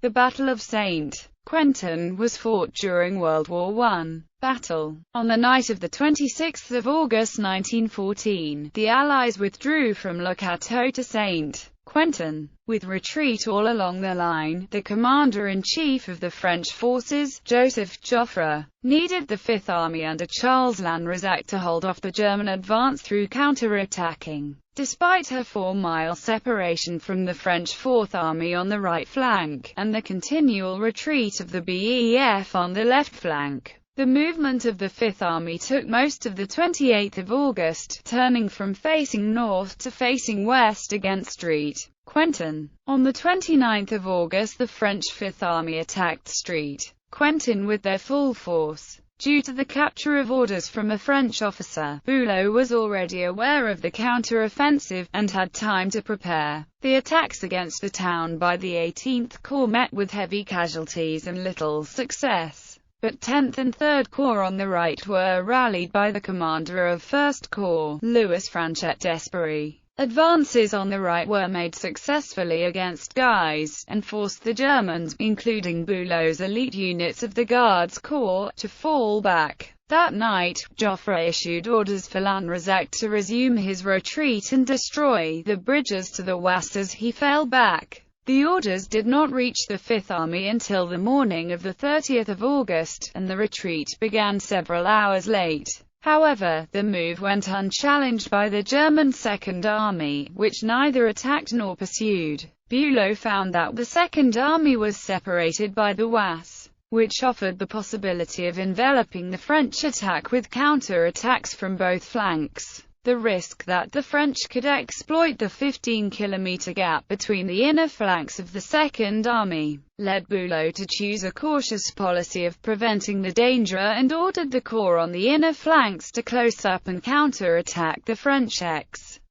The Battle of St. Quentin was fought during World War I. Battle. On the night of the 26th of August 1914, the Allies withdrew from Le Cateau to St. Quentin. With retreat all along the line, the commander-in-chief of the French forces, Joseph Joffre, needed the Fifth Army under Charles Lanrezac to hold off the German advance through counter-attacking. Despite her 4-mile separation from the French Fourth Army on the right flank, and the continual retreat of the BEF on the left flank, the movement of the Fifth Army took most of the 28th of August, turning from facing north to facing west against St. Quentin. On the 29th of August the French Fifth Army attacked St. Quentin with their full force. Due to the capture of orders from a French officer, Bülow was already aware of the counter-offensive, and had time to prepare. The attacks against the town by the 18th Corps met with heavy casualties and little success. But 10th and 3rd Corps on the right were rallied by the commander of 1st Corps, Louis Franchet d'Espery. Advances on the right were made successfully against Guise, and forced the Germans, including Bülow's elite units of the Guards Corps, to fall back. That night, Joffre issued orders for Lanrezac to resume his retreat and destroy the bridges to the Oise as he fell back. The orders did not reach the Fifth Army until the morning of the 30th of August, and the retreat began several hours late. However, the move went unchallenged by the German Second Army, which neither attacked nor pursued. Bülow found that the Second Army was separated by the Oise, which offered the possibility of enveloping the French attack with counter-attacks from both flanks. The risk that the French could exploit the 15-kilometer gap between the inner flanks of the Second Army led Bülow to choose a cautious policy of preventing the danger, and ordered the corps on the inner flanks to close up and counter-attack the French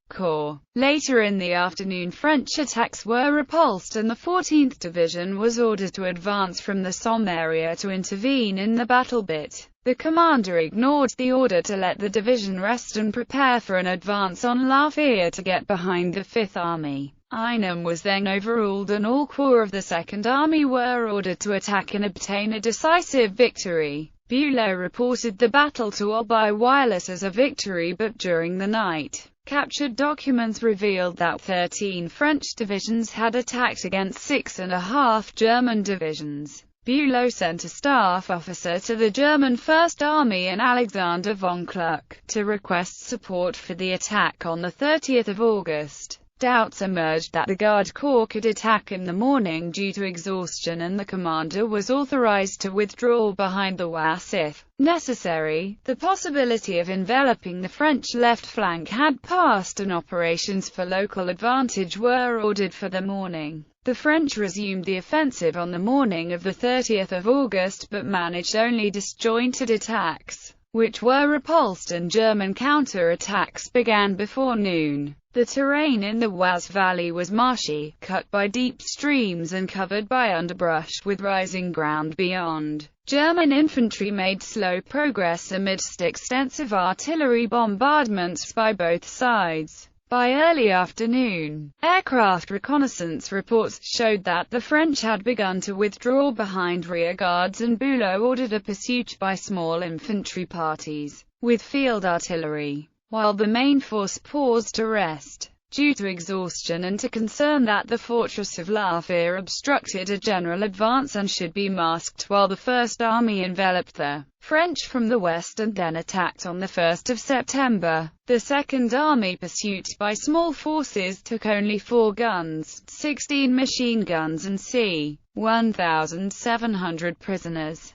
Corps. Later in the afternoon French attacks were repulsed and the 14th Division was ordered to advance from the Somme area to intervene in the battle bit. The commander ignored the order to let the division rest and prepare for an advance on La Fère to get behind the Fifth Army. Einem was then overruled and all corps of the Second Army were ordered to attack and obtain a decisive victory. Bülow reported the battle to all by wireless as a victory, but during the night, captured documents revealed that 13 French divisions had attacked against 6.5 German divisions. Bülow sent a staff officer to the German First Army and Alexander von Kluck to request support for the attack on the 30th of August. Doubts emerged that the Guard Corps could attack in the morning due to exhaustion, and the commander was authorized to withdraw behind the Oise if necessary. The possibility of enveloping the French left flank had passed, and operations for local advantage were ordered for the morning. The French resumed the offensive on the morning of the 30th of August, but managed only disjointed attacks, which were repulsed, and German counter-attacks began before noon. The terrain in the Oise Valley was marshy, cut by deep streams and covered by underbrush, with rising ground beyond. German infantry made slow progress amidst extensive artillery bombardments by both sides. By early afternoon, aircraft reconnaissance reports showed that the French had begun to withdraw behind rear guards, and Bülow ordered a pursuit by small infantry parties, with field artillery, while the main force paused to rest, due to exhaustion and to concern that the fortress of La Fère obstructed a general advance and should be masked, while the First Army enveloped the French from the west and then attacked on the 1st of September. The Second Army, pursued by small forces, took only 4 guns, 16 machine guns and c. 1,700 prisoners.